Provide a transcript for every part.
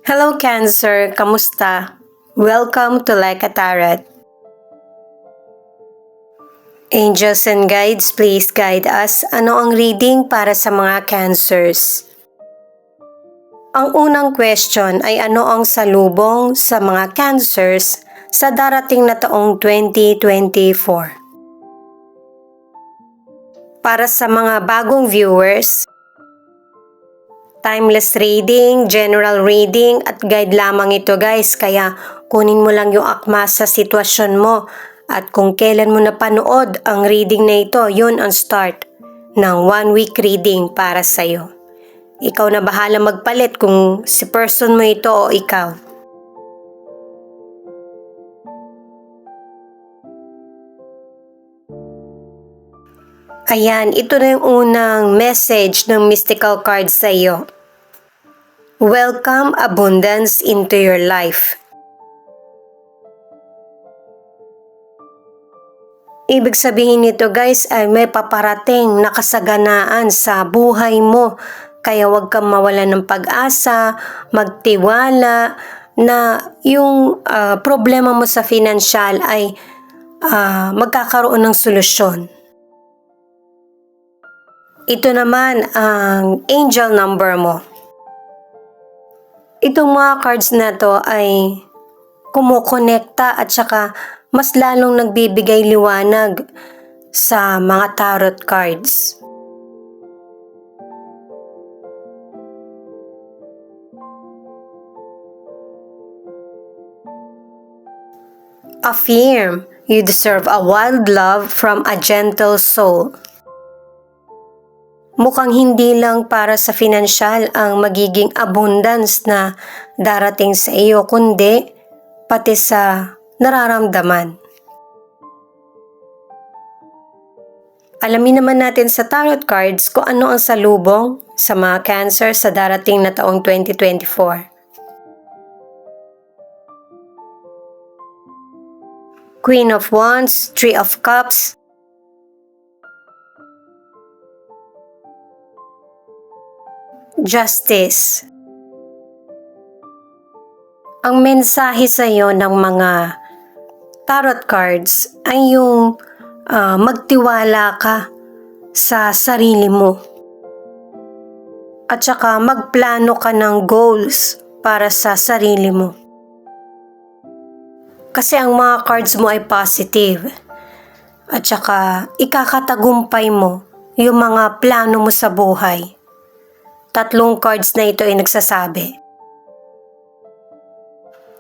Hello Cancer, kamusta? Welcome to Like a Tarot. Angels and guides, please guide us. Ano ang reading para sa mga Cancers? Ang unang question ay ano ang salubong sa mga Cancers sa darating na taong 2024? Para sa mga bagong viewers, timeless reading, general reading at guide lamang ito guys, kaya kunin mo lang yung akma sa sitwasyon mo at kung kailan mo napanood ang reading na ito, yun ang start ng 1 week reading para sa'yo. Ikaw na bahala magpalit kung si person mo ito o ikaw. Ayan, ito na yung unang message ng mystical card sa iyo. Welcome abundance into your life. Ibig sabihin nito guys ay may paparating na kasaganaan sa buhay mo. Kaya huwag kang mawala ng pag-asa, magtiwala na yung problema mo sa financial ay magkakaroon ng solusyon. Ito naman ang angel number mo. Itong mga cards na to ay kumukonekta at saka mas lalong nagbibigay liwanag sa mga tarot cards. Affirm, you deserve a wild love from a gentle soul. Mukhang hindi lang para sa financial ang magiging abundance na darating sa iyo, kundi pati sa nararamdaman. Alamin naman natin sa tarot cards kung ano ang salubong sa mga Cancer sa darating na taong 2024. Queen of Wands, Three of Cups, Justice. Ang mensahe sa iyo ng mga tarot cards ay yung magtiwala ka sa sarili mo. At saka magplano ka ng goals para sa sarili mo. Kasi ang mga cards mo ay positive. At saka ikakatagumpay mo yung mga plano mo sa buhay. 3 cards na ito ay nagsasabi.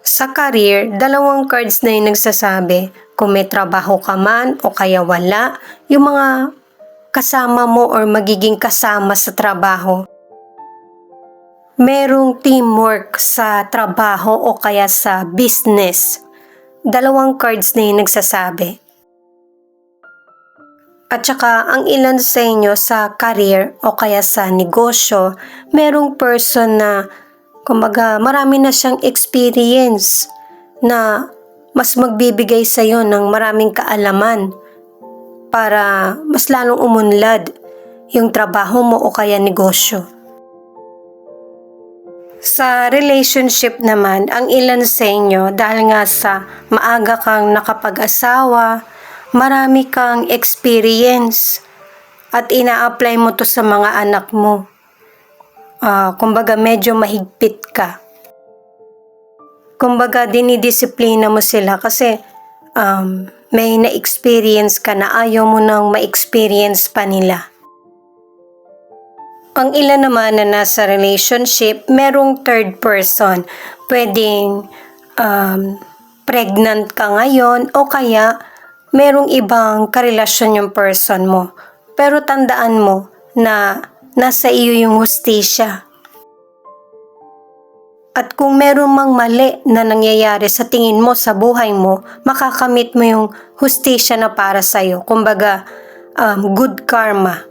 Sa career, 2 cards na yung nagsasabi kung may trabaho ka man o kaya wala, yung mga kasama mo or magiging kasama sa trabaho. Merong teamwork sa trabaho o kaya sa business. 2 cards na yung nagsasabi. At saka ang ilan sa inyo sa career o kaya sa negosyo, merong person na kumbaga marami na siyang experience na mas magbibigay sa iyo ng maraming kaalaman para mas lalong umunlad yung trabaho mo o kaya negosyo. Sa relationship naman, ang ilan sa inyo dahil nga sa maaga kang nakapag-asawa, marami kang experience at ina-apply mo to sa mga anak mo. Kumbaga medyo mahigpit ka. Kumbaga dinidisiplina mo sila kasi may na-experience ka na ayaw mo nang ma-experience pa nila. Ang ilan naman na nasa relationship, merong third person. Pwedeng pregnant ka ngayon o kaya merong ibang karelasyon yung person mo. Pero tandaan mo na nasa iyo yung hustisya. At kung meron mang mali na nangyayari sa tingin mo sa buhay mo, makakamit mo yung hustisya na para sa'yo. Kumbaga, good karma.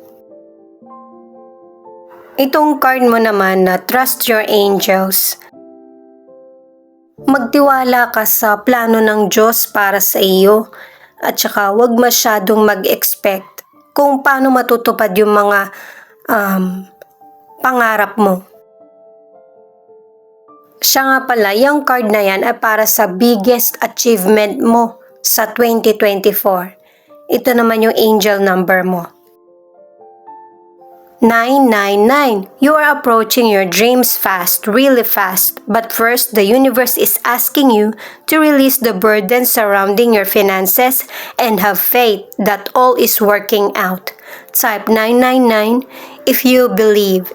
Itong card mo naman na trust your angels. Magtiwala ka sa plano ng Diyos para sa iyo at saka huwag masyadong mag-expect kung paano matutupad yung mga pangarap mo. Siya nga pala, yung card na yan ay para sa biggest achievement mo sa 2024. Ito naman yung angel number mo. 999. You are approaching your dreams fast, really fast. But first, the universe is asking you to release the burden surrounding your finances and have faith that all is working out. Type 999 if you believe.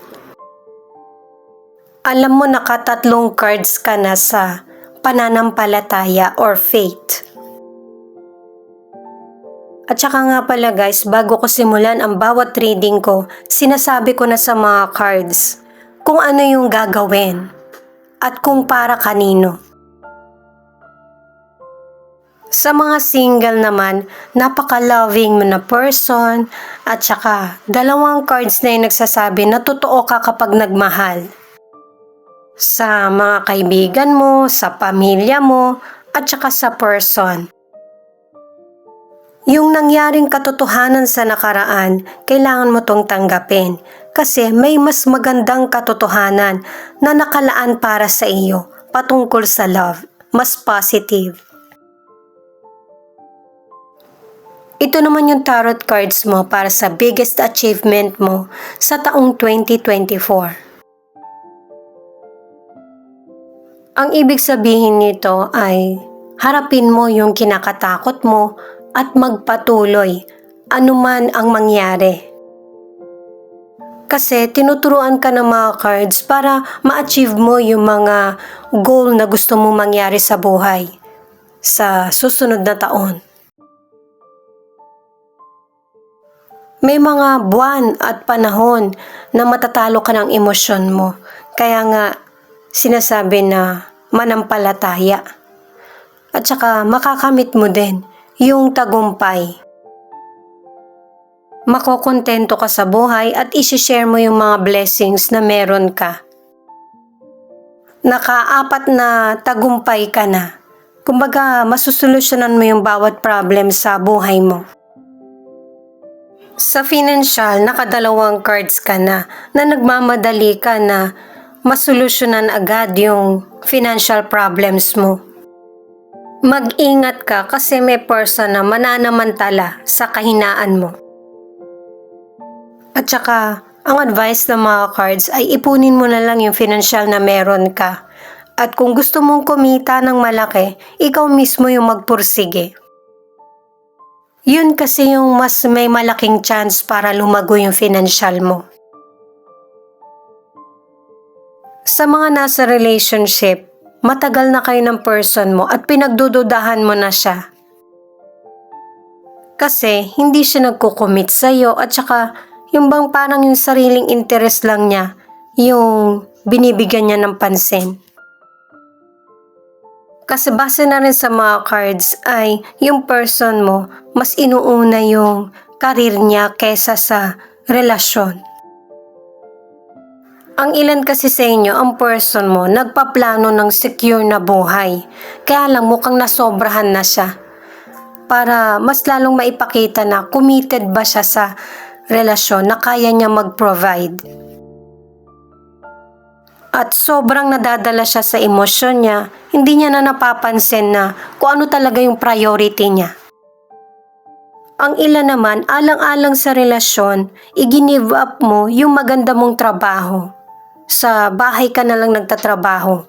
Alam mo, nakatatlong cards ka na sa pananampalataya or faith. At saka nga pala guys, bago ko simulan ang bawat reading ko, sinasabi ko na sa mga cards kung ano yung gagawin at kung para kanino. Sa mga single naman, napaka-loving mo na person at saka dalawang cards na yung nagsasabi na totoo ka kapag nagmahal. Sa mga kaibigan mo, sa pamilya mo, at saka sa person. Yung nangyaring katotohanan sa nakaraan, kailangan mo tong tanggapin kasi may mas magandang katotohanan na nakalaan para sa iyo patungkol sa love, mas positive. Ito naman yung tarot cards mo para sa biggest achievement mo sa taong 2024. Ang ibig sabihin nito ay harapin mo yung kinakatakot mo at magpatuloy anuman ang mangyari. Kasi tinuturuan ka ng mga cards para ma-achieve mo yung mga goal na gusto mong mangyari sa buhay sa susunod na taon. May mga buwan at panahon na matatalo ka ng emosyon mo. Kaya nga sinasabi na manampalataya. At saka makakamit mo din yung tagumpay. Makokontento ka sa buhay at isi-share mo yung mga blessings na meron ka. Naka-4 na tagumpay ka na. Kumbaga, masusolusyonan mo yung bawat problem sa buhay mo. Sa financial, naka-2 cards ka na nagmamadali ka na masolusyonan agad yung financial problems mo. Mag-ingat ka kasi may person na mananamantala sa kahinaan mo. At saka, ang advice ng mga cards ay ipunin mo na lang yung financial na meron ka. At kung gusto mong kumita ng malaki, ikaw mismo yung magpursige. Yun kasi yung mas may malaking chance para lumago yung financial mo. Sa mga nasa relationship, matagal na kayo ng person mo at pinagdududahan mo na siya. Kasi hindi siya nagko-commit sa'yo at saka yung bang parang yung sariling interest lang niya, yung binibigyan niya ng pansin. Kasi base na rin sa mga cards ay yung person mo mas inuuna yung karir niya kesa sa relasyon. Ang ilan kasi sa inyo, ang person mo, nagpaplano ng secure na buhay. Kaya lang mukhang nasobrahan na siya. Para mas lalong maipakita na committed ba siya sa relasyon na kaya niya mag-provide. At sobrang nadadala siya sa emosyon niya, hindi niya na napapansin na kung ano talaga yung priority niya. Ang ilan naman, alang-alang sa relasyon, i-give up mo yung maganda mong trabaho. Sa bahay ka na lang nagtatrabaho.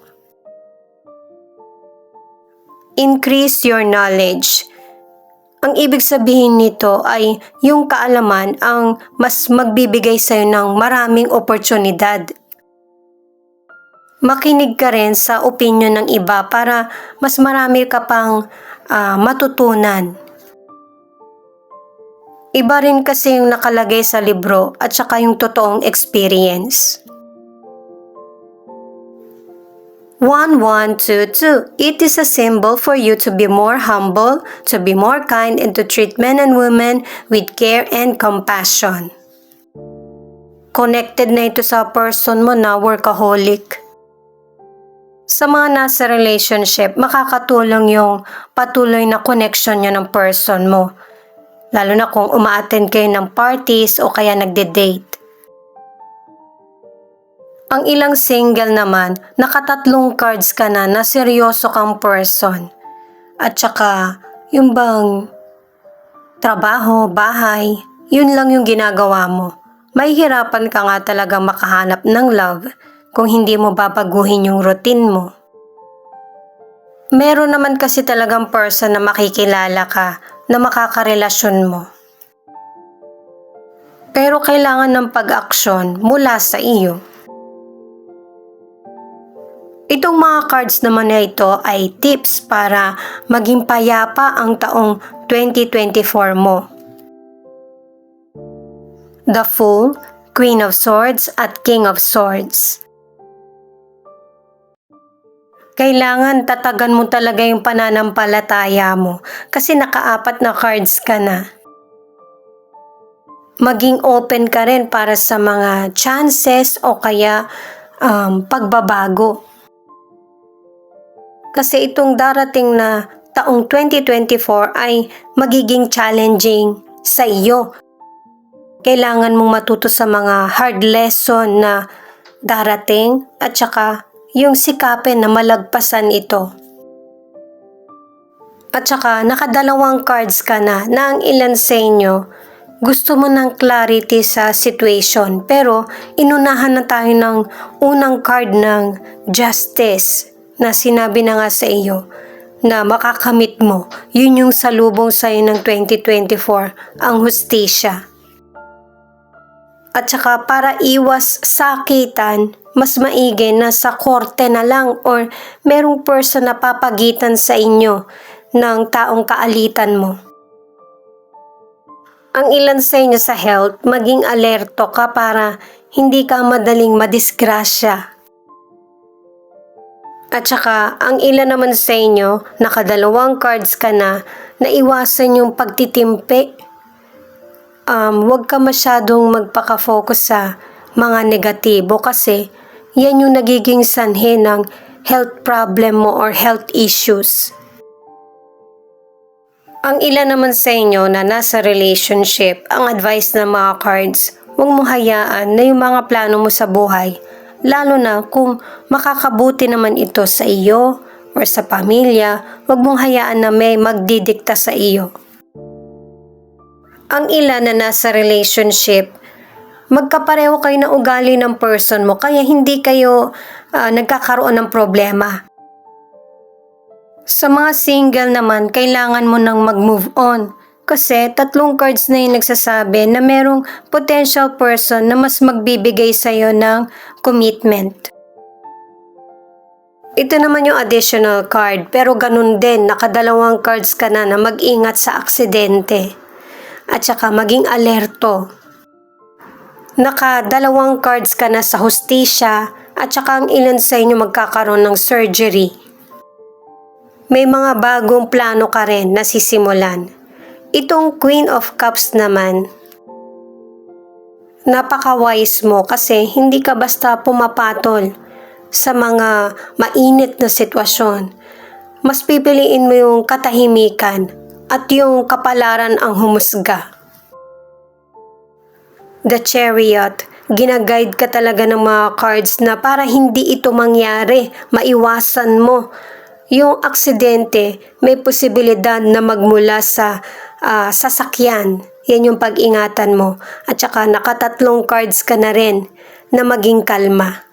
Increase your knowledge. Ang ibig sabihin nito ay yung kaalaman ang mas magbibigay sa'yo ng maraming oportunidad. Makinig ka rin sa opinion ng iba para mas marami ka pang matutunan. Iba rin kasi yung nakalagay sa libro at saka yung totoong experience. 1122. It is a symbol for you to be more humble, to be more kind, and to treat men and women with care and compassion. Connected na ito sa person mo na workaholic. Sa mga nasa relationship, makakatulong yung patuloy na connection nyo ng person mo. Lalo na kung uma-attend kayo ng parties o kaya nagde-date. Ang ilang single naman, nakatatlong cards ka na seryoso kang person. At saka, yung bang trabaho, bahay, yun lang yung ginagawa mo. Mahihirapan ka nga talagang makahanap ng love kung hindi mo babaguhin yung routine mo. Meron naman kasi talagang person na makikilala ka na makakarelasyon mo. Pero kailangan ng pag-aksyon mula sa iyo. Itong mga cards naman na ito ay tips para maging payapa ang taong 2024 mo. The Fool, Queen of Swords at King of Swords. Kailangan tatagan mo talaga yung pananampalataya mo kasi nakaapat na cards ka na. Maging open ka rin para sa mga chances o kaya pagbabago. Kasi itong darating na taong 2024 ay magiging challenging sa iyo. Kailangan mong matuto sa mga hard lesson na darating at saka yung sikapin na malagpasan ito. At saka nakadalawang cards ka na ang ilan sa inyo gusto mo ng clarity sa situation pero inunahan na tayo ng unang card ng justice na sinabi na nga sa iyo na makakamit mo, yun yung salubong sa iyo ng 2024, ang hustisya. At saka para iwas sakitan, mas maigi na sa korte na lang or merong person na papagitan sa inyo ng taong kaalitan mo. Ang ilan sa inyo sa health, maging alerto ka para hindi ka madaling madisgrasya. At saka, ang ilan naman sa inyo, nakadalawang cards ka na iwasan yung pagtitimpi. Huwag ka masyadong magpaka-focus sa mga negatibo kasi yan yung nagiging sanhi ng health problem mo or health issues. Ang ilan naman sa inyo na nasa relationship, ang advice ng mga cards, huwag mo hayaan na yung mga plano mo sa buhay, lalo na kung makakabuti naman ito sa iyo or sa pamilya, huwag mong hayaan na may magdidikta sa iyo. Ang ilan na nasa relationship, magkapareho kayo ng ugali ng person mo kaya hindi kayo nagkakaroon ng problema. Sa mga single naman, kailangan mo nang mag-move on kasi tatlong cards na yung nagsasabi na merong potential person na mas magbibigay sa'yo ng commitment. Ito naman yung additional card pero ganun din, nakadalawang cards ka na mag-ingat sa aksidente at saka maging alerto. Nakadalawang cards ka na sa hustisya at saka ang ilan sa inyo magkakaroon ng surgery. May mga bagong plano ka rin na sisimulan. Itong Queen of Cups naman, napaka-wise mo kasi hindi ka basta pumapatol sa mga mainit na sitwasyon. Mas pipiliin mo yung katahimikan at yung kapalaran ang humusga. The Chariot, ginaguide ka talaga ng mga cards na para hindi ito mangyari, maiwasan mo. Yung aksidente, may posibilidad na magmula sa sasakyan. Yan yung pag-ingatan mo. At saka nakatatlong cards ka na rin na maging kalma.